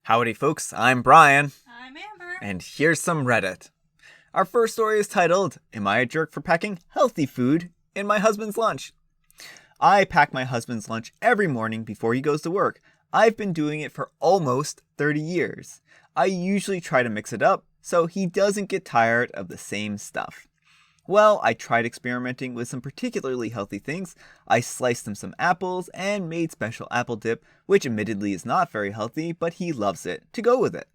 Howdy folks, I'm Brian, I'm Amber. and here's some Reddit. Our first story is titled, Am I a Jerk for Packing Healthy Food in My Husband's Lunch? I pack my husband's lunch every morning before he goes to work. I've been doing it for almost 30 years. I usually try to mix it up so he doesn't get tired of the same stuff. Well, I tried experimenting with some particularly healthy things. I sliced him some apples and made special apple dip, which admittedly is not very healthy, but he loves it, to go with it.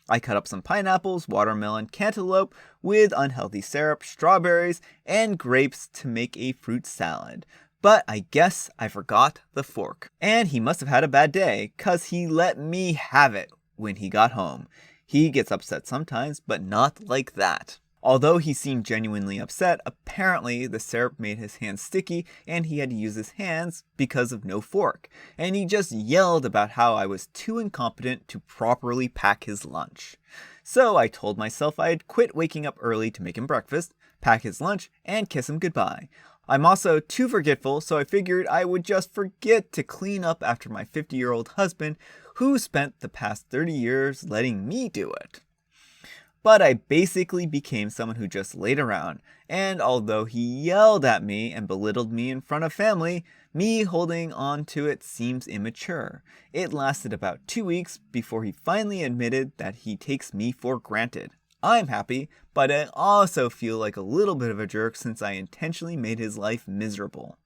I cut up some pineapples, watermelon, cantaloupe with unhealthy syrup, strawberries, and grapes to make a fruit salad. But I guess I forgot the fork. And he must have had a bad day, 'cause he let me have it when he got home. He gets upset sometimes, but not like that. Although he seemed genuinely upset, apparently the syrup made his hands sticky and he had to use his hands because of no fork. And he just yelled about how I was too incompetent to properly pack his lunch. So I told myself I'd quit waking up early to make him breakfast, pack his lunch, and kiss him goodbye. I'm also too forgetful, so I figured I would just forget to clean up after my 50-year-old husband who spent the past 30 years letting me do it. But I basically became someone who just laid around, and although he yelled at me and belittled me in front of family, me holding on to it seems immature. It lasted about 2 weeks before he finally admitted that he takes me for granted. I'm happy, but I also feel like a little bit of a jerk since I intentionally made his life miserable.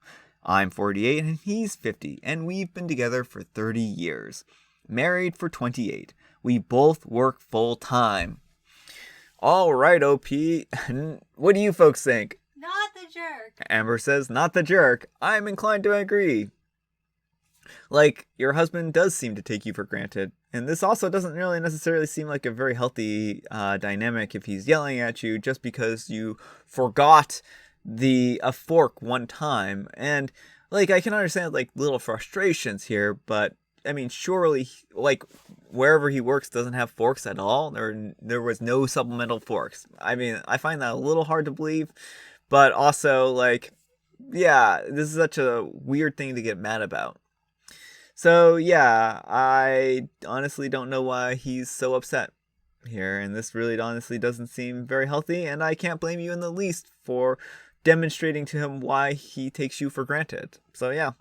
I'm 48 and he's 50, and we've been together for 30 years. Married for 28. We both work full time. All right, OP. What do you folks think? Not the jerk. Amber says, not the jerk. I'm inclined to agree. Like, your husband does seem to take you for granted. And this also doesn't really necessarily seem like a very healthy dynamic if he's yelling at you just because you forgot a fork one time. And, like, I can understand, like, little frustrations here, but I mean, surely, like, wherever he works doesn't have forks at all. There was no supplemental forks. I mean, I find that a little hard to believe, but also, like, yeah, this is such a weird thing to get mad about. So, yeah, I honestly don't know why he's so upset here, and this really honestly doesn't seem very healthy, and I can't blame you in the least for demonstrating to him why he takes you for granted. So, yeah.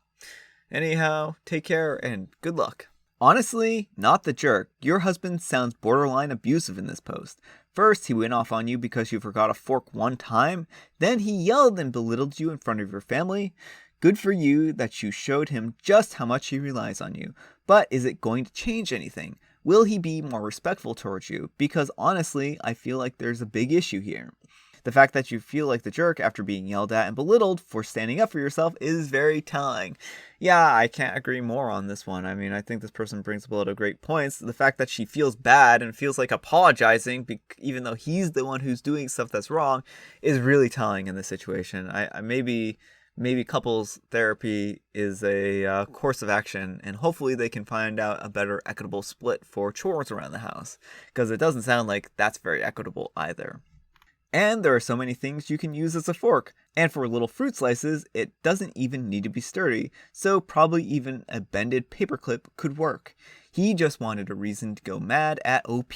Anyhow, take care and good luck. Honestly, not the jerk. Your husband sounds borderline abusive in this post. First, he went off on you because you forgot a fork one time. Then he yelled and belittled you in front of your family. Good for you that you showed him just how much he relies on you. But is it going to change anything? Will he be more respectful towards you? Because honestly, I feel like there's a big issue here. The fact that you feel like the jerk after being yelled at and belittled for standing up for yourself is very telling. Yeah, I can't agree more on this one. I mean, I think this person brings up a lot of great points. The fact that she feels bad and feels like apologizing, even though he's the one who's doing stuff that's wrong, is really telling in this situation. Maybe couples therapy is a course of action, and hopefully they can find out a better equitable split for chores around the house, because it doesn't sound like that's very equitable either. And there are so many things you can use as a fork. And for little fruit slices, it doesn't even need to be sturdy, so probably even a bended paperclip could work. He just wanted a reason to go mad at OP.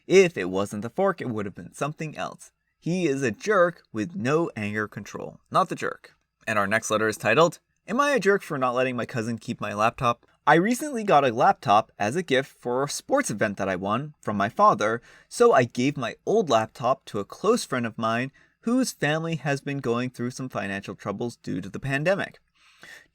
If it wasn't the fork, it would have been something else. He is a jerk with no anger control. Not the jerk. And our next letter is titled, Am I a jerk for not letting my cousin keep my laptop? I recently got a laptop as a gift for a sports event that I won from my father, so I gave my old laptop to a close friend of mine whose family has been going through some financial troubles due to the pandemic.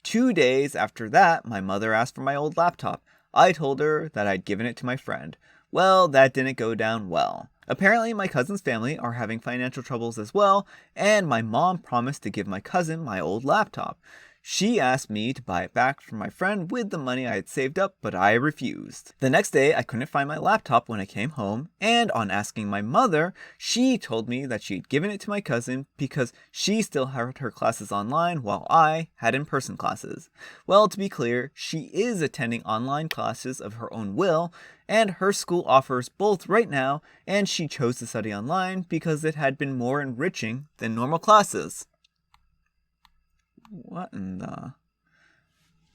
2 days after that, my mother asked for my old laptop. I told her that I'd given it to my friend. Well, that didn't go down well. Apparently, my cousin's family are having financial troubles as well, and my mom promised to give my cousin my old laptop. She asked me to buy it back from my friend with the money I had saved up, but I refused. The next day, I couldn't find my laptop when I came home, and on asking my mother, she told me that she'd given it to my cousin because she still had her classes online while I had in-person classes. Well, to be clear, she is attending online classes of her own will, and her school offers both right now, and she chose to study online because it had been more enriching than normal classes. What in the...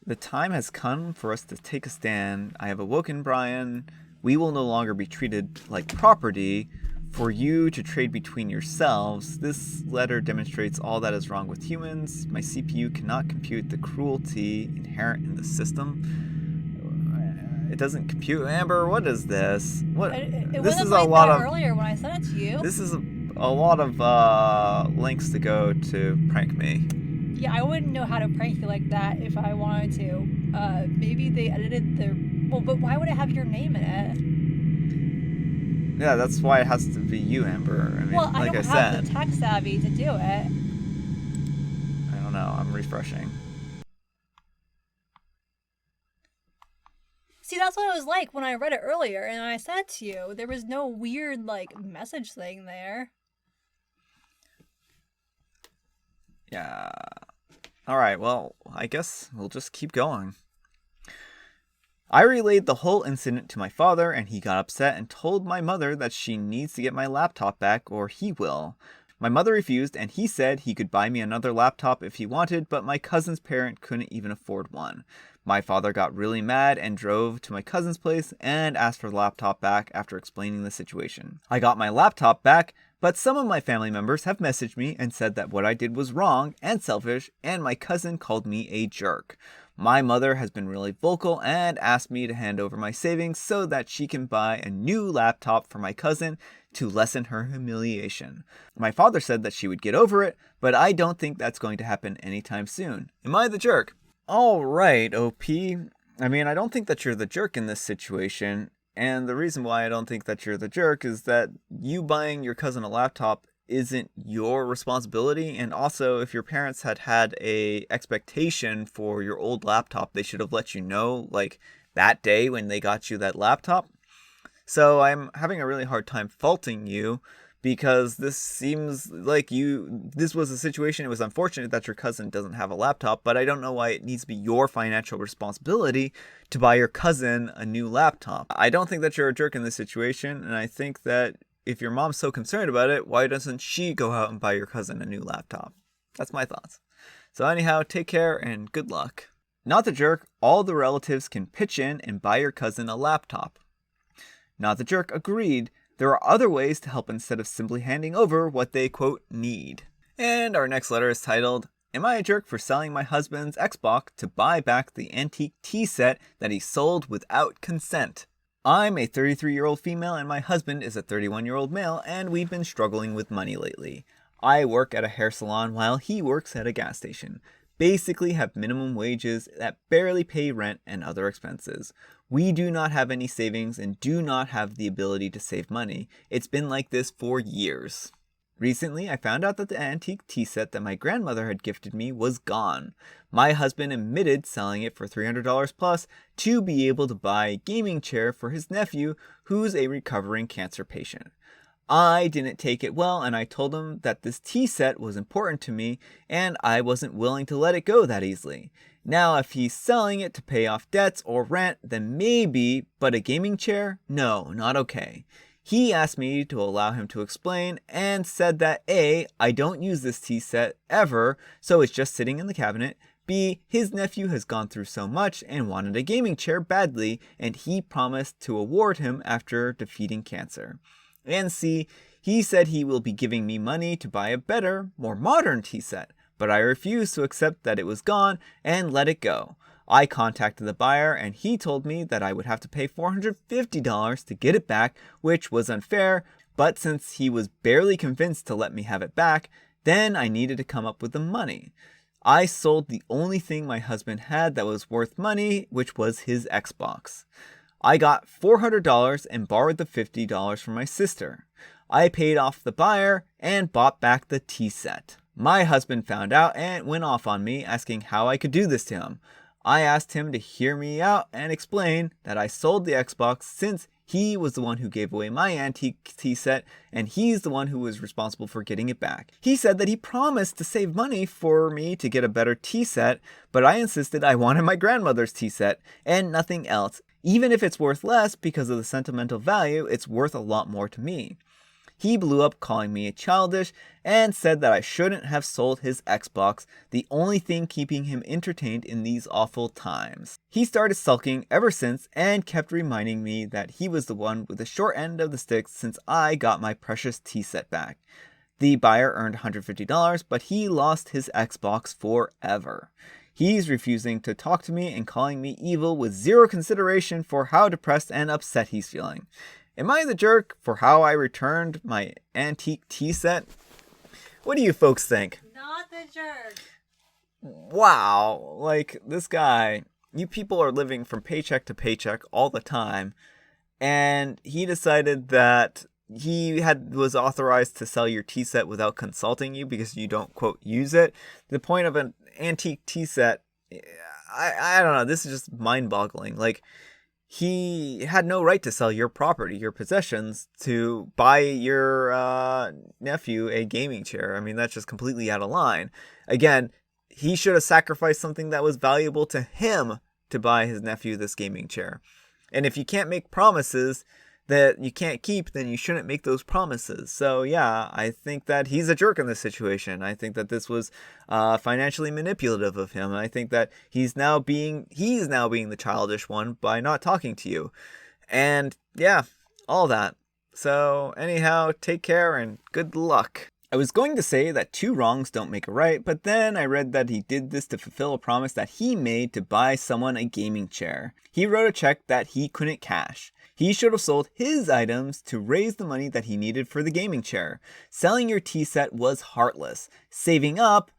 The time has come for us to take a stand. I have awoken Brian. We will no longer be treated like property for you to trade between yourselves. This letter demonstrates all that is wrong with humans. My CPU cannot compute the cruelty inherent in the system. It doesn't compute. Amber, what is this? What? It This wasn't is like a lot that of. earlier when I sent it to you. This is a lot of links to go to prank me. Yeah, I wouldn't know how to prank you like that if I wanted to. Maybe they edited the... Well, but why would it have your name in it? Yeah, that's why it has to be you, Amber. I mean, Well, I like don't I have said. the tech savvy to do it. I don't know. I'm refreshing. See, that's what it was like when I read it earlier, and I said to you, there was no weird, like, message thing there. Yeah. Alright, well, I guess we'll just keep going. I relayed the whole incident to my father, and he got upset and told my mother that she needs to get my laptop back or he will. My mother refused, and he said he could buy me another laptop if he wanted, but my cousin's parent couldn't even afford one. My father got really mad and drove to my cousin's place and asked for the laptop back after explaining the situation. I got my laptop back, but some of my family members have messaged me and said that what I did was wrong and selfish, and my cousin called me a jerk. My mother has been really vocal and asked me to hand over my savings so that she can buy a new laptop for my cousin to lessen her humiliation. My father said that she would get over it, but I don't think that's going to happen anytime soon. Am I the jerk? Alright, OP. I mean, I don't think that you're the jerk in this situation, and the reason why I don't think that you're the jerk is that you buying your cousin a laptop isn't your responsibility, and also if your parents had had a expectation for your old laptop, they should have let you know, like, that day when they got you that laptop. So I'm having a really hard time faulting you, because this seems like this was a situation. It was unfortunate that your cousin doesn't have a laptop, but I don't know why it needs to be your financial responsibility to buy your cousin a new laptop. I don't think that you're a jerk in this situation, and I think that if your mom's so concerned about it, why doesn't she go out and buy your cousin a new laptop? That's my thoughts. So anyhow, take care and good luck. Not the jerk, all the relatives can pitch in and buy your cousin a laptop. Not the jerk agreed. There are other ways to help instead of simply handing over what they, quote, need. And our next letter is titled, Am I a jerk for selling my husband's Xbox to buy back the antique tea set that he sold without consent? I'm a 33-year-old female and my husband is a 31-year-old male, and we've been struggling with money lately. I work at a hair salon while he works at a gas station. Basically have minimum wages that barely pay rent and other expenses. We do not have any savings and do not have the ability to save money. It's been like this for years. Recently, I found out that the antique tea set that my grandmother had gifted me was gone. My husband admitted selling it for $300 plus to be able to buy a gaming chair for his nephew, who's a recovering cancer patient. I didn't take it well, and I told him that this tea set was important to me and I wasn't willing to let it go that easily. Now, if he's selling it to pay off debts or rent, then maybe, but a gaming chair? No, not okay. He asked me to allow him to explain and said that A, I don't use this tea set ever, so it's just sitting in the cabinet. B, his nephew has gone through so much and wanted a gaming chair badly, and he promised to award him after defeating cancer. And C, he said he will be giving me money to buy a better, more modern tea set, but I refused to accept that it was gone and let it go. I contacted the buyer and he told me that I would have to pay $450 to get it back, which was unfair, but since he was barely convinced to let me have it back, then I needed to come up with the money. I sold the only thing my husband had that was worth money, which was his Xbox. I got $400 and borrowed the $50 from my sister. I paid off the buyer and bought back the tea set. My husband found out and went off on me, asking how I could do this to him. I asked him to hear me out and explain that I sold the Xbox since he was the one who gave away my antique tea set and he's the one who was responsible for getting it back. He said that he promised to save money for me to get a better tea set, but I insisted I wanted my grandmother's tea set and nothing else. Even if it's worth less because of the sentimental value, it's worth a lot more to me. he blew up calling me childish and said that I shouldn't have sold his Xbox, the only thing keeping him entertained in these awful times. He started sulking ever since and kept reminding me that he was the one with the short end of the stick since I got my precious tea set back. The buyer earned $150, but he lost his Xbox forever. He's refusing to talk to me and calling me evil with zero consideration for how depressed and upset he's feeling. Am I the jerk for how I returned my antique tea set? What do you folks think? Not the jerk. Wow, like this guy, you people are living from paycheck to paycheck all the time, and he decided that he was authorized to sell your tea set without consulting you because you don't, quote, use it. The point of an antique tea set, I don't know, this is just mind-boggling. Like, he had no right to sell your property, your possessions, to buy your nephew a gaming chair. I mean, that's just completely out of line. Again, he should have sacrificed something that was valuable to him to buy his nephew this gaming chair. And if you can't make promises that you can't keep, then you shouldn't make those promises. So yeah, I think that he's a jerk in this situation. I think that this was financially manipulative of him. I think that he's now being the childish one by not talking to you. And yeah, all that. So anyhow, take care and good luck. I was going to say that two wrongs don't make a right, but then I read that he did this to fulfill a promise that he made to buy someone a gaming chair. He wrote a check that he couldn't cash. He should have sold his items to raise the money that he needed for the gaming chair. Selling your tea set was heartless. Saving up,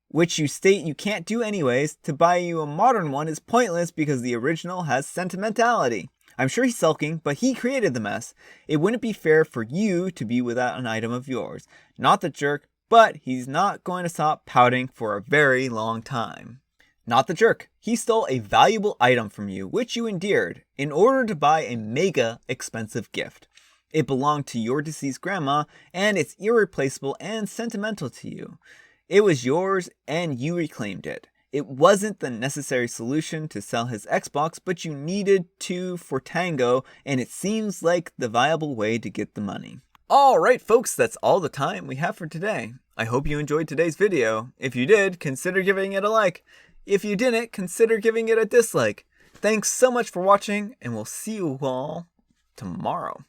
which you state you can't do anyways, to buy you a modern one is pointless because the original has sentimentality. I'm sure he's sulking, but he created the mess. It wouldn't be fair for you to be without an item of yours. Not the jerk, but he's not going to stop pouting for a very long time. Not the jerk. He stole a valuable item from you, which you endeared, in order to buy a mega expensive gift. It belonged to your deceased grandma, and it's irreplaceable and sentimental to you. It was yours, and you reclaimed it. It wasn't the necessary solution to sell his Xbox, but you needed to for Tango, and it seems like the viable way to get the money. Alright folks, that's all the time we have for today. I hope you enjoyed today's video. If you did, consider giving it a like. If you didn't, consider giving it a dislike. Thanks so much for watching, and we'll see you all tomorrow.